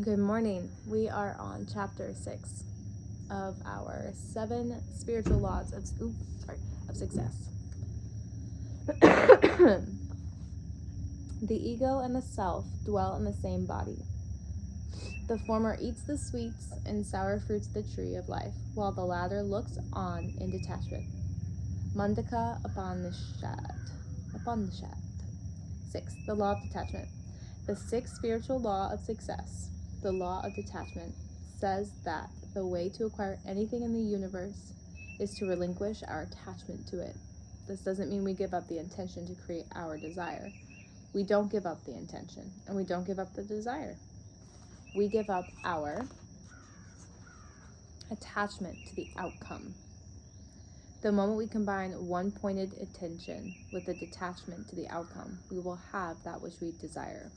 Good morning. We are on chapter 6 of our 7 spiritual laws of success. The ego and the self dwell in the same body. The former eats the sweets and sour fruits of the tree of life, while the latter looks on in detachment. Mundaka Upanishad. 6. The law of detachment. The sixth spiritual law of success, the law of detachment, says that the way to acquire anything in the universe is to relinquish our attachment to it. This doesn't mean we give up the intention to create our desire. We don't give up the intention, and we don't give up the desire. We give up our attachment to the outcome. The moment we combine one-pointed attention with a detachment to the outcome, we will have that which we desire.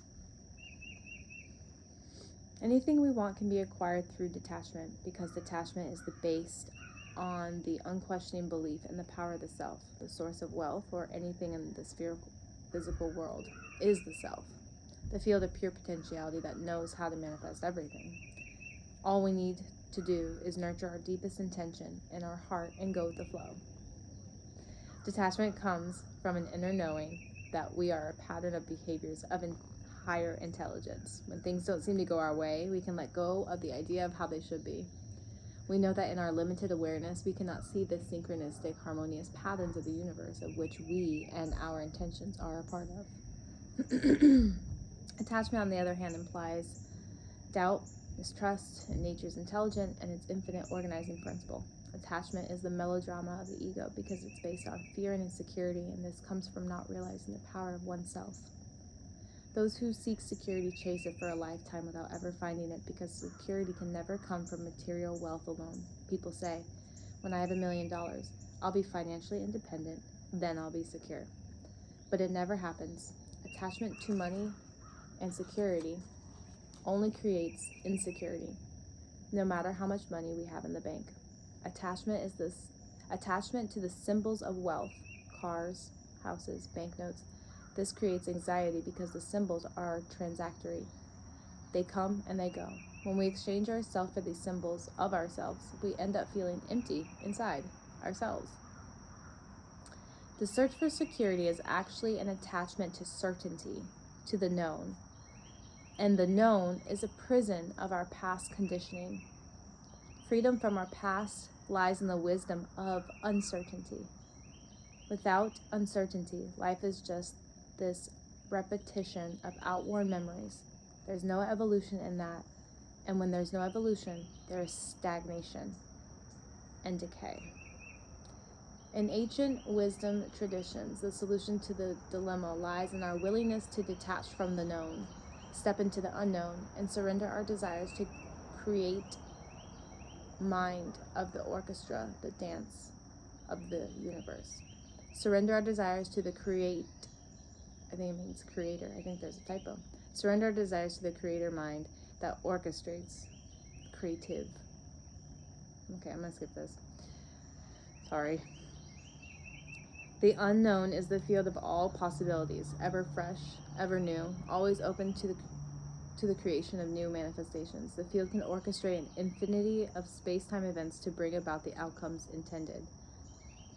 Anything we want can be acquired through detachment, because detachment is based on the unquestioning belief in the power of the self. The source of wealth, or anything in the physical world, is the self, the field of pure potentiality that knows how to manifest everything. All we need to do is nurture our deepest intention in our heart and go with the flow. Detachment comes from an inner knowing that we are a pattern of behaviors of higher intelligence. When things don't seem to go our way, we can let go of the idea of how they should be. We know that in our limited awareness, we cannot see the synchronistic, harmonious patterns of the universe of which we and our intentions are a part of. Attachment, on the other hand, implies doubt, mistrust in nature's intelligent and its infinite organizing principle. Attachment is the melodrama of the ego because it's based on fear and insecurity, and this comes from not realizing the power of oneself. Those who seek security chase it for a lifetime without ever finding it, because security can never come from material wealth alone. People say, when I have $1 million, I'll be financially independent, then I'll be secure. But it never happens. Attachment to money and security only creates insecurity, no matter how much money we have in the bank. Attachment to the symbols of wealth, cars, houses, banknotes. This creates anxiety because the symbols are transitory. They come and they go. When we exchange ourselves for these symbols of ourselves, we end up feeling empty inside ourselves. The search for security is actually an attachment to certainty, to the known. And the known is a prison of our past conditioning. Freedom from our past lies in the wisdom of uncertainty. Without uncertainty, life is just this repetition of outworn memories. There's no evolution in that. And when there's no evolution, there is stagnation and decay. In ancient wisdom traditions, the solution to the dilemma lies in our willingness to detach from the known, step into the unknown, and surrender our desires to create mind of the orchestra, the dance of the universe. Surrender our desires to the creator. I think there's a typo. Surrender our desires to the creator mind that orchestrates creative. Okay, I'm gonna skip this. Sorry. The unknown is the field of all possibilities, ever fresh, ever new, always open to the creation of new manifestations. The field can orchestrate an infinity of space-time events to bring about the outcomes intended.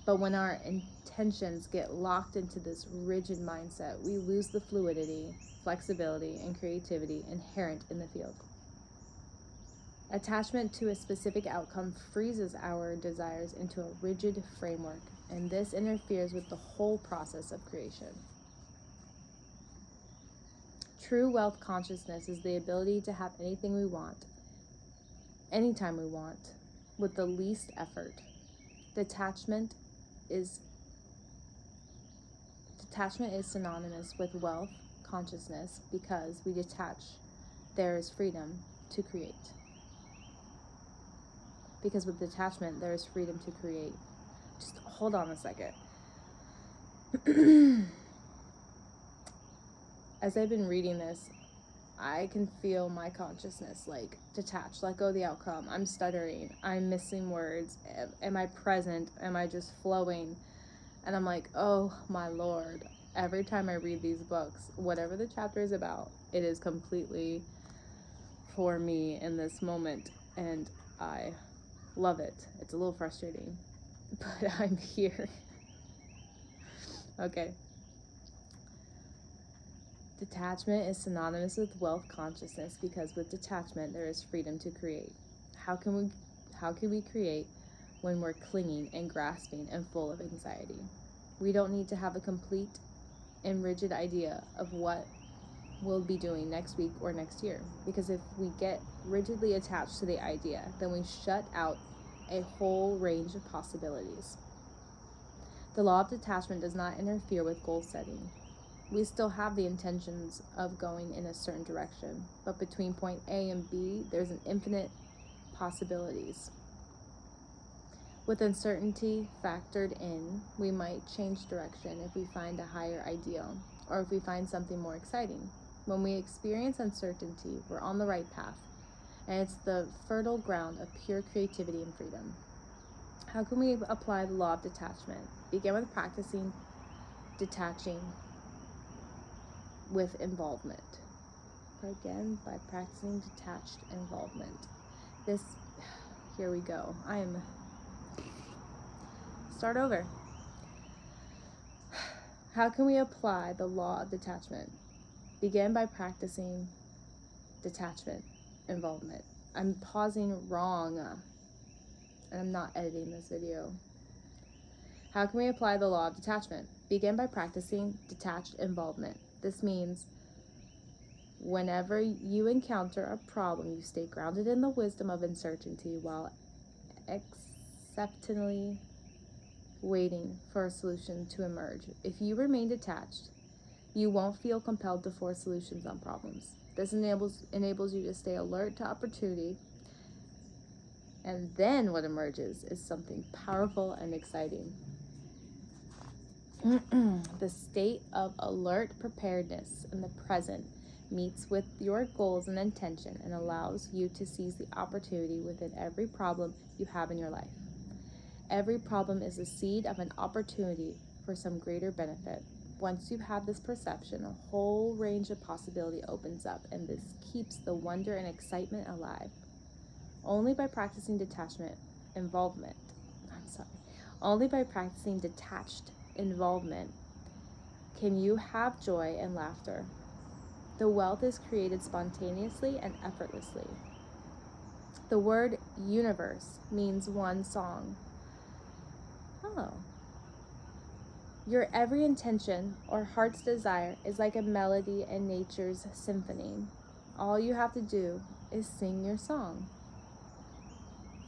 But when our intentions get locked into this rigid mindset, we lose the fluidity, flexibility, and creativity inherent in the field. Attachment to a specific outcome freezes our desires into a rigid framework, and this interferes with the whole process of creation. True wealth consciousness is the ability to have anything we want, anytime we want, with the least effort. Detachment is synonymous with wealth consciousness because we detach. There is freedom to create. Because with detachment, there is freedom to create. Just hold on a second. As I've been reading this, I can feel my consciousness detach, let go of the outcome. I'm stuttering. I'm missing words. Am I present? Am I just flowing? And I'm like, oh my Lord. Every time I read these books, whatever the chapter is about, it is completely for me in this moment, and I love it. It's a little frustrating, but I'm here. Okay. Detachment is synonymous with wealth consciousness because with detachment there is freedom to create. How can we create when we're clinging and grasping and full of anxiety? We don't need to have a complete and rigid idea of what we'll be doing next week or next year, because if we get rigidly attached to the idea, then we shut out a whole range of possibilities. The law of detachment does not interfere with goal setting. We still have the intentions of going in a certain direction, but between point A and B, there's an infinite possibilities. With uncertainty factored in, we might change direction if we find a higher ideal, or if we find something more exciting. When we experience uncertainty, we're on the right path, and it's the fertile ground of pure creativity and freedom. How can we apply the law of detachment? Begin with practicing detaching with involvement. Again, by practicing detached involvement. Here we go. Start over. How can we apply the law of detachment? Begin by practicing detachment involvement. I'm pausing wrong, and I'm not editing this video. How can we apply the law of detachment? Begin by practicing detached involvement. This means whenever you encounter a problem, you stay grounded in the wisdom of uncertainty while acceptantly waiting for a solution to emerge. If you remain detached, you won't feel compelled to force solutions on problems. This enables you to stay alert to opportunity, and then what emerges is something powerful and exciting. The state of alert preparedness in the present meets with your goals and intention and allows you to seize the opportunity within every problem you have in your life. Every problem is a seed of an opportunity for some greater benefit. Once you have this perception, a whole range of possibility opens up, and this keeps the wonder and excitement alive. Only by practicing Only by practicing detached involvement can you have joy and laughter. The wealth is created spontaneously and effortlessly. The word universe means one song. Oh. Your every intention or heart's desire is like a melody in nature's symphony. All you have to do is sing your song.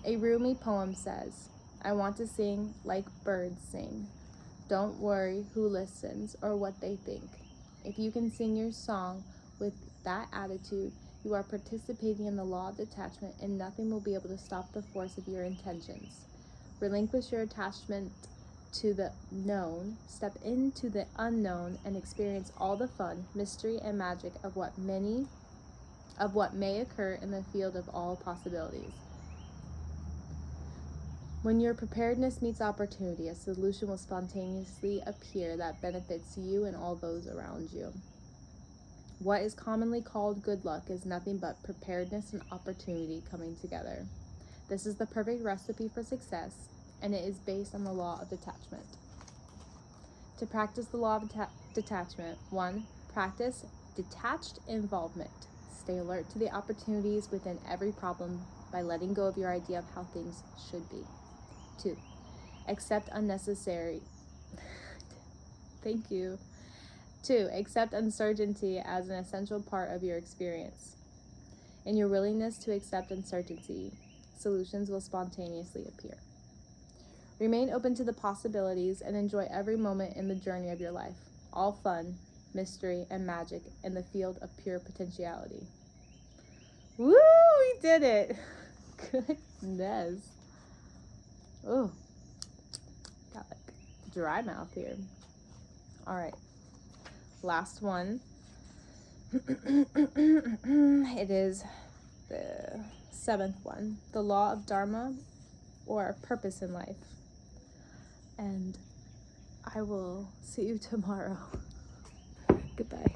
A Rumi poem says, "I want to sing like birds sing. Don't worry who listens or what they think." If you can sing your song with that attitude, you are participating in the law of detachment, and nothing will be able to stop the force of your intentions. Relinquish your attachment to the known, step into the unknown, and experience all the fun, mystery, and magic of what may occur in the field of all possibilities. When your preparedness meets opportunity, a solution will spontaneously appear that benefits you and all those around you. What is commonly called good luck is nothing but preparedness and opportunity coming together. This is the perfect recipe for success, and it is based on the law of detachment. To practice the law of detachment, 1. Practice detached involvement. Stay alert to the opportunities within every problem by letting go of your idea of how things should be. 2. Accept unnecessary. Thank you. 2. Accept uncertainty as an essential part of your experience. In your willingness to accept uncertainty, solutions will spontaneously appear. Remain open to the possibilities and enjoy every moment in the journey of your life. All fun, mystery, and magic in the field of pure potentiality. Woo! We did it! Goodness. Oh, got like dry mouth here. All right, last one. It is the 7th one, the law of Dharma, or purpose in life. And I will see you tomorrow. Goodbye.